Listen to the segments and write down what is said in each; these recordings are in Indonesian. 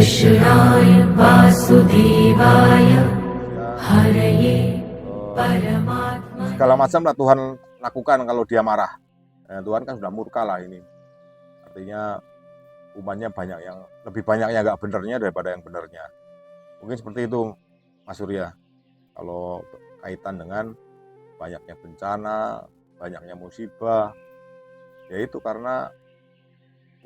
कृष्णाय वासुदेवाय हरये परमात्मा. Segala macam lah Tuhan lakukan kalau dia marah. Tuhan kan sudah murka lah ini. Artinya umatnya lebih banyak yang nggak benernya daripada yang benernya. Mungkin seperti itu Mas Surya. Kalau kaitan dengan banyaknya bencana, banyaknya musibah, yaitu karena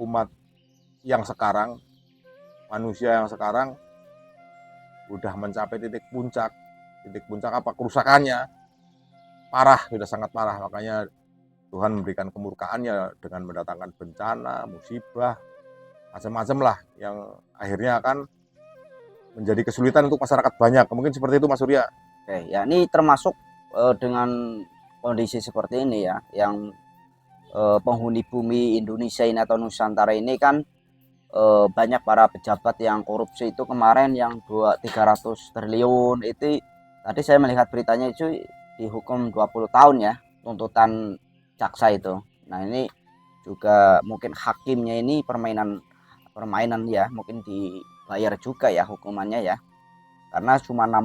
umat yang sekarang, manusia yang sekarang udah mencapai titik puncak. Titik puncak apa? Kerusakannya parah, sudah sangat parah. Makanya Tuhan memberikan kemurkaannya dengan mendatangkan bencana, musibah, macam-macam lah yang akhirnya akan menjadi kesulitan untuk masyarakat banyak. Mungkin seperti itu Mas Surya. Oke, ya ini termasuk dengan kondisi seperti ini ya, yang penghuni bumi Indonesia ini atau Nusantara ini kan banyak para pejabat yang korupsi. Itu kemarin yang 300 triliun itu tadi saya melihat beritanya itu dihukum 20 tahun ya, tuntutan jaksa itu. Nah ini juga mungkin hakimnya ini permainan ya, mungkin dibayar juga ya hukumannya ya, karena cuma 6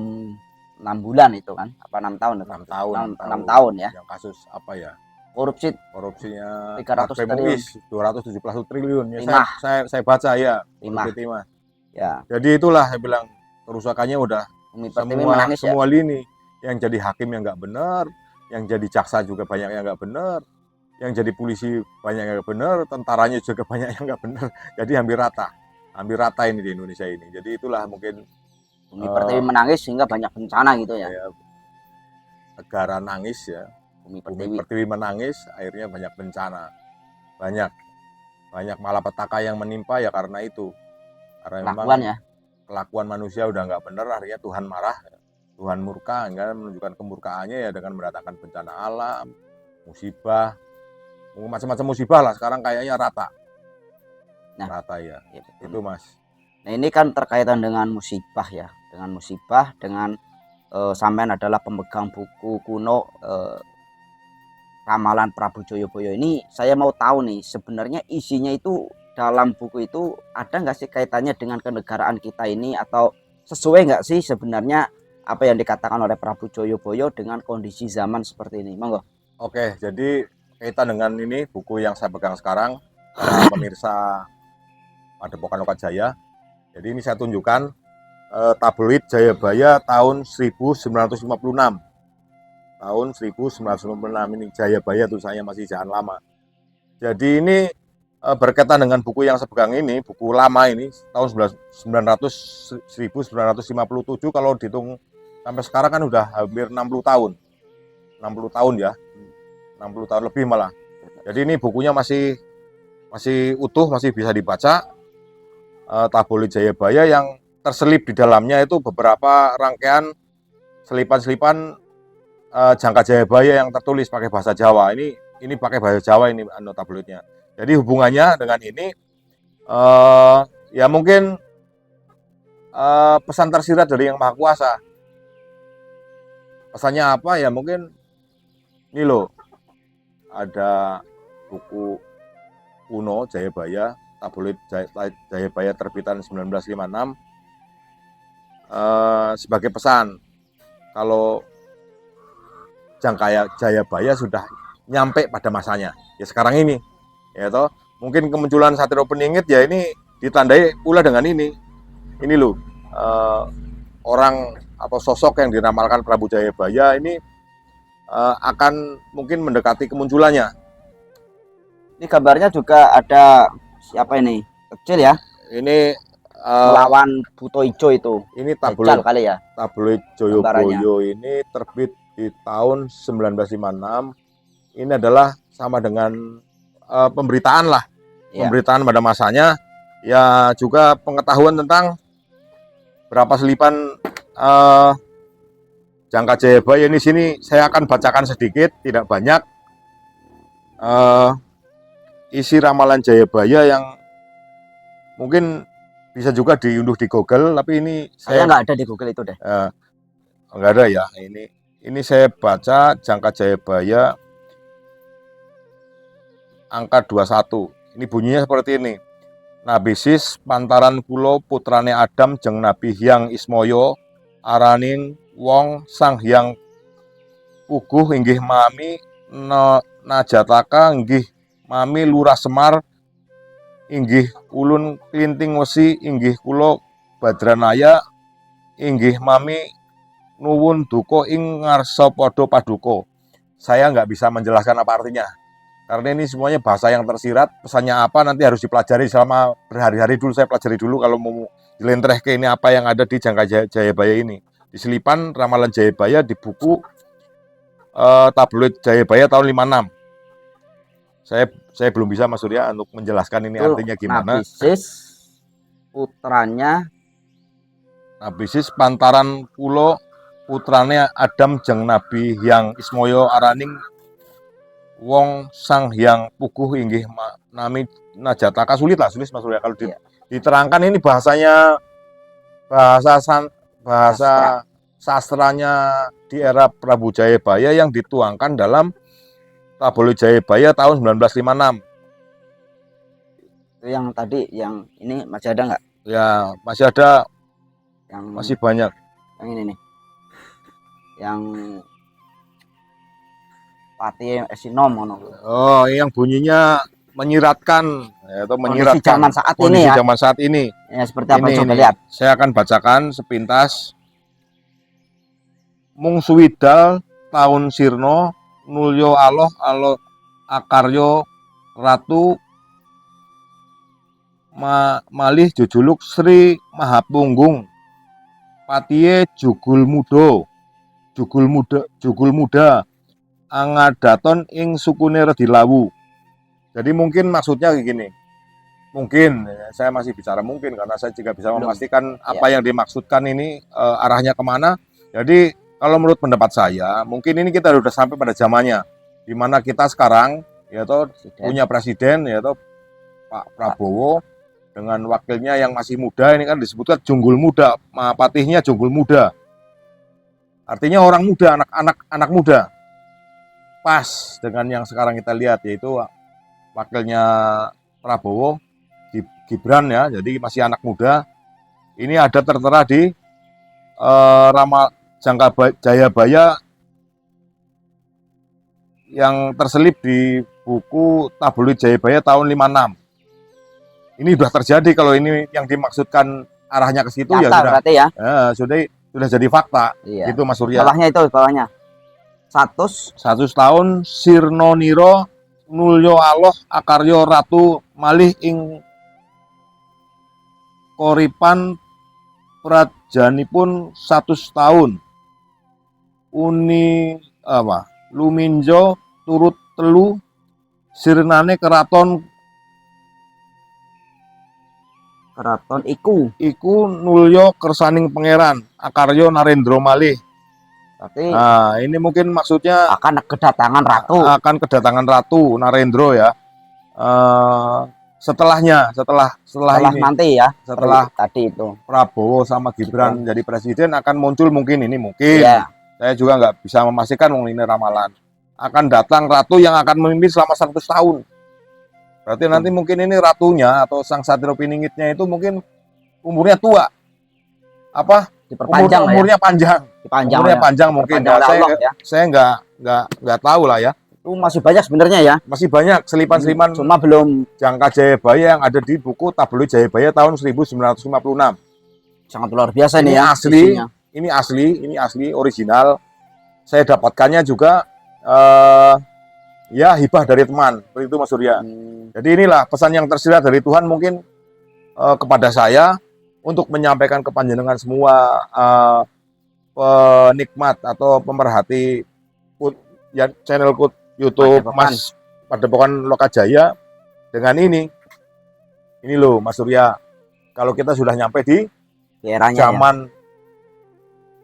bulan itu kan, apa 6 tahun? 6 tahun ya. Yang kasus apa ya? Korupsinya 300 triliun, 271 triliun ya. Saya baca ya. Ya. Jadi itulah saya bilang kerusakannya udah semua lini. Yang jadi hakim yang nggak benar, yang jadi jaksa juga banyak yang nggak benar, yang jadi polisi banyak yang nggak benar, tentaranya juga banyak yang nggak benar. Jadi hampir rata ini di Indonesia ini. Jadi itulah mungkin Bumi Pertiwi menangis sehingga banyak bencana gitu ya. Negara nangis ya. Bumi Pertiwi menangis, akhirnya banyak bencana, banyak malapetaka yang menimpa ya karena itu. Karena memang kelakuan manusia udah nggak benar, akhirnya Tuhan marah. Tuhan murka, enggak menunjukkan kemurkaannya ya dengan mendatangkan bencana alam, musibah, macam-macam musibah lah. Sekarang kayaknya rata ya. Itu Mas. Nah ini kan terkaitan dengan musibah ya, dengan sampean adalah pemegang buku kuno Ramalan Prabu Joyoboyo ini. Saya mau tahu nih, sebenarnya isinya itu dalam buku itu ada nggak sih kaitannya dengan kenegaraan kita ini, atau sesuai nggak sih sebenarnya apa yang dikatakan oleh Prabu Joyoboyo dengan kondisi zaman seperti ini? Monggo. Oke, jadi kaitan dengan ini buku yang saya pegang sekarang, pemirsa Padepokan Loka Jaya. Jadi ini saya tunjukkan tabloid Jayabaya tahun 1956. Tahun 1956 ini Jayabaya, tulisannya masih jangan lama. Jadi ini berkaitan dengan buku yang saya pegang ini, buku lama ini tahun 1957. Kalau dihitung sampai sekarang kan udah hampir 60 tahun. 60 tahun ya. 60 tahun lebih malah. Jadi ini bukunya masih utuh, masih bisa dibaca. Tabloid Jayabaya yang terselip di dalamnya itu beberapa rangkaian selipan-selipan jangka Jayabaya yang tertulis pakai bahasa Jawa. Ini pakai bahasa Jawa ini tabloidnya. Jadi hubungannya dengan ini ya mungkin pesan tersirat dari Yang Maha Kuasa. Pesannya apa ya, mungkin ini loh, ada buku kuno Jayabaya, tabloid Jayabaya terbitan 1956 sebagai pesan kalau jangka Jayabaya sudah nyampe pada masanya ya sekarang ini ya toh. Mungkin kemunculan Satrio Peningit ya ini ditandai pula dengan ini loh, orang atau sosok yang diramalkan Prabu Jayabaya ini akan mungkin mendekati kemunculannya. Ini gambarnya juga ada siapa ini? Kecil ya. Ini melawan Buto Ijo itu. Ini tabloid kali ya. Tabloid Joyoboyo ini terbit di tahun 1956. Ini adalah sama dengan pemberitaan lah. Ya. Pemberitaan pada masanya. Ya juga pengetahuan tentang berapa selipan jangka Jayabaya ini. Sini saya akan bacakan sedikit, tidak banyak. Isi ramalan Jayabaya yang mungkin bisa juga diunduh di Google, tapi ini saya nggak ada di Google itu deh. Nggak ada ya. Ini saya baca jangka Jayabaya angka 21. Ini bunyinya seperti ini. Nabi Sis pantaran kula putrane Adam jeng Nabi Hyang Ismaya araning wong Sang Hyang Puguh inggih mami Najataka inggih mami Lurah Semar inggih ulun Klinting Wesi inggih kula Badranaya inggih mami nuwun duka ing ngarsa padha paduka. Saya nggak bisa menjelaskan apa artinya. Karena ini semuanya bahasa yang tersirat, pesannya apa nanti harus dipelajari selama berhari-hari dulu. Saya pelajari dulu kalau mau jelentreh ke ini apa yang ada di Jangka Jayabaya ini. Di selipan Ramalan Jayabaya di buku tabloid Jayabaya tahun 56. Saya belum bisa Mas Surya untuk menjelaskan ini Itu artinya gimana. Nabi Sis putranya Nabi Sis pantaran kula putrane Adam jeng Nabi Hyang Ismaya araning wong Sang Hyang Puguh inggih nami Najataka. Sulit Mas Surya kalau diterangkan ini bahasanya bahasa sastranya di era Prabu Jayabaya yang dituangkan dalam tabloid Jayabaya tahun 1956. itu yang tadi, yang ini masih ada nggak? Ya, masih ada, Yang masih banyak. yang ini nih, yang Pati Esinom Oh, yang bunyinya menyiratkan atau kondisi menyiratkan zaman saat ini kondisi ya. zaman saat ini. Ya, seperti apa, coba Ini, lihat. saya akan bacakan sepintas. Mung suwidal tahun sirno nulyo aloh akaryo ratu malih jujuluk Sri Mahapunggung patiye jugul muda angadaton ing sukune Redilawu. Jadi mungkin maksudnya kayak gini. Mungkin saya masih bicara mungkin karena saya juga bisa memastikan apa yang dimaksudkan ini arahnya kemana. Jadi kalau menurut pendapat saya, mungkin ini kita sudah sampai pada zamannya di mana kita sekarang yaitu punya presiden yaitu Pak Prabowo dengan wakilnya yang masih muda. Ini kan disebutkan Junggul Muda, Mahapatihnya Junggul Muda. Artinya orang muda, anak muda. Pas dengan yang sekarang kita lihat yaitu wakilnya Prabowo, Gibran ya, jadi masih anak muda. Ini ada tertera di Jangka Jayabaya yang terselip di buku tabloid Jayabaya tahun 56. Ini sudah terjadi, kalau ini yang dimaksudkan arahnya ke situ ya sudah. Berarti ya. Sudah jadi fakta. Iya. Gitu Mas Surya. Bawahnya. 100 tahun sirno niro nulyo aloh akaryo ratu malih ing koripan prajanipun 100 tahun. Uni luminjo turut telu sirnane keraton iku nulyo kersaning pangeran akaryo Narendra malih. Berarti ini mungkin maksudnya akan kedatangan ratu Narendra ya. Setelah ini nanti ya, setelah tadi itu Prabowo sama Gibran jadi presiden akan muncul mungkin ya. Saya juga nggak bisa memastikan ini ramalan. Akan datang ratu yang akan memimpin selama 100 tahun. Berarti nanti mungkin ini ratunya atau sang Satrio Piningitnya itu mungkin umurnya tua. Diperpanjang umurnya panjang. Umurnya panjang mungkin. Saya nggak tahu lah ya. Itu masih banyak sebenarnya ya. Masih banyak selipan-selipan. Cuma belum Jangka Jayabaya yang ada di buku tabloid Jayabaya tahun 1956. Sangat luar biasa ini ya. Ini asli original. Saya dapatkannya juga ya hibah dari teman. Seperti itu Mas Surya. Jadi inilah pesan yang tersirat dari Tuhan mungkin kepada saya untuk menyampaikan ke panjenengan semua penikmat atau pemerhati channel YouTube Mas Padepokan Lokajaya dengan ini loh Mas Surya, kalau kita sudah nyampe di zaman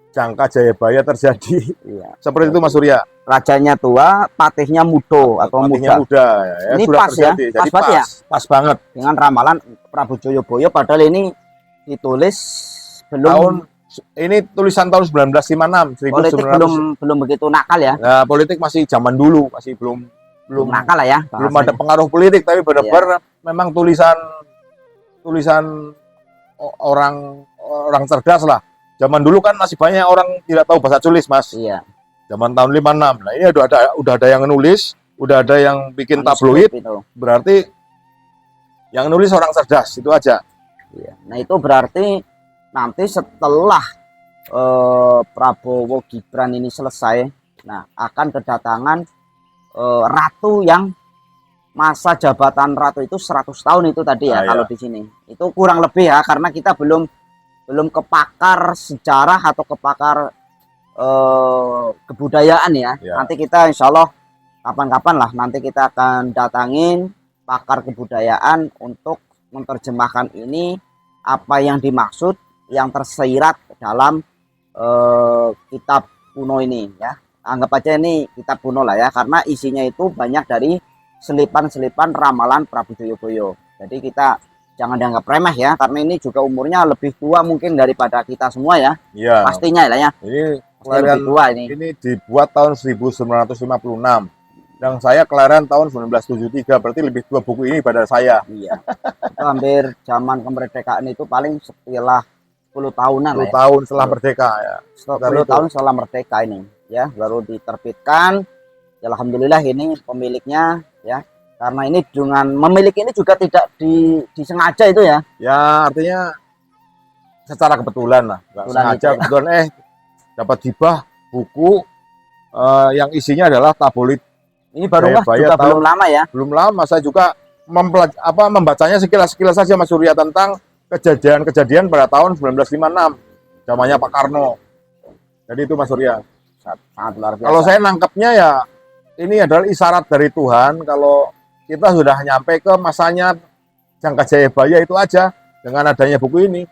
Jangka Jayabaya terjadi. Seperti itu Mas Surya. Rajanya tua, patihnya muda atau muda. Ya, ini sudah pas terjadi. ya, Jadi pas banget dengan ramalan Prabu Joyoboyo, padahal ini ditulis belum ini tulisan tahun 1956. Politik belum begitu nakal ya. Nah, politik masih zaman dulu, masih belum nakal lah ya. Belum ada pengaruh politik, tapi benar-benar memang tulisan tulisan orang cerdas lah. Zaman dulu kan masih banyak orang tidak tahu bahasa tulis, Mas. Iya. Zaman tahun 56. Nah, ini udah ada yang nulis, udah ada yang bikin tabloid. Itu. Berarti yang nulis orang cerdas, itu aja. Iya. Nah, itu berarti nanti setelah Prabowo Gibran ini selesai, nah akan kedatangan ratu yang masa jabatan ratu itu 100 tahun itu tadi ya, kalau iya. di sini. Itu kurang lebih ya, karena kita belum kepakar sejarah atau kepakar kebudayaan ya. Ya. Nanti kita insya Allah kapan-kapan lah nanti kita akan datangin pakar kebudayaan untuk menerjemahkan ini apa yang dimaksud yang tersirat dalam kitab kuno ini ya. Anggap aja ini kitab kuno lah ya, karena isinya itu banyak dari selipan-selipan ramalan Prabu Joyoboyo. Jadi kita jangan dianggap remeh ya, karena ini juga umurnya lebih tua mungkin daripada kita semua ya. Iya. Pastinya lah ya. Ini Pasti lebih tua ini. Ini dibuat tahun 1956. Yang saya kelahiran tahun 1973, berarti lebih tua buku ini pada saya. Iya. Itu hampir zaman kemerdekaan itu paling setelah 10 tahunan 10 lah ya. tahun setelah merdeka ya. 10 tahun setelah merdeka ini ya, baru diterbitkan. Ya, alhamdulillah ini pemiliknya ya. Karena ini dengan memiliki ini juga tidak disengaja itu ya. Ya, artinya secara kebetulan lah, nggak sengaja ya. kebetulan dapat hibah buku yang isinya adalah tabloid. Ini baru juga tahun, belum lama ya. Belum lama, saya juga membacanya sekilas-sekilas saja Mas Surya tentang kejadian-kejadian pada tahun 1956, zamannya Pak Karno. Jadi itu Mas Surya. Sangat luar biasa. Kalau saya nangkepnya ya ini adalah isyarat dari Tuhan kalau kita sudah nyampe ke masanya Jangka Jayabaya itu aja dengan adanya buku ini.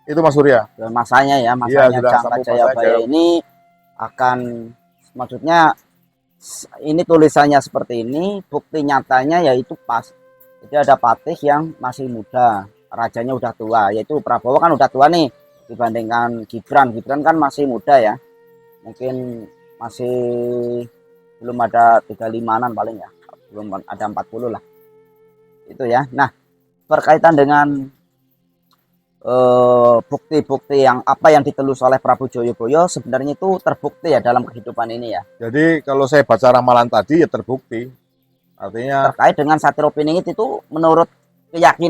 Itu Mas Surya. Masanya ya, masanya Jangka Jayabaya ini akan, maksudnya ini tulisannya seperti ini, bukti nyatanya yaitu pas. Jadi ada patih yang masih muda, rajanya udah tua, yaitu Prabowo kan udah tua nih dibandingkan Gibran. Gibran kan masih muda ya, mungkin masih belum ada 35-an paling ya, belum ada 40 lah itu ya. Nah, berkaitan dengan bukti-bukti yang apa yang ditelus oleh Prabu Joyoboyo sebenarnya itu terbukti ya dalam kehidupan ini ya. Jadi kalau saya baca ramalan tadi ya terbukti, artinya terkait dengan Satrio Piningit itu menurut keyakinan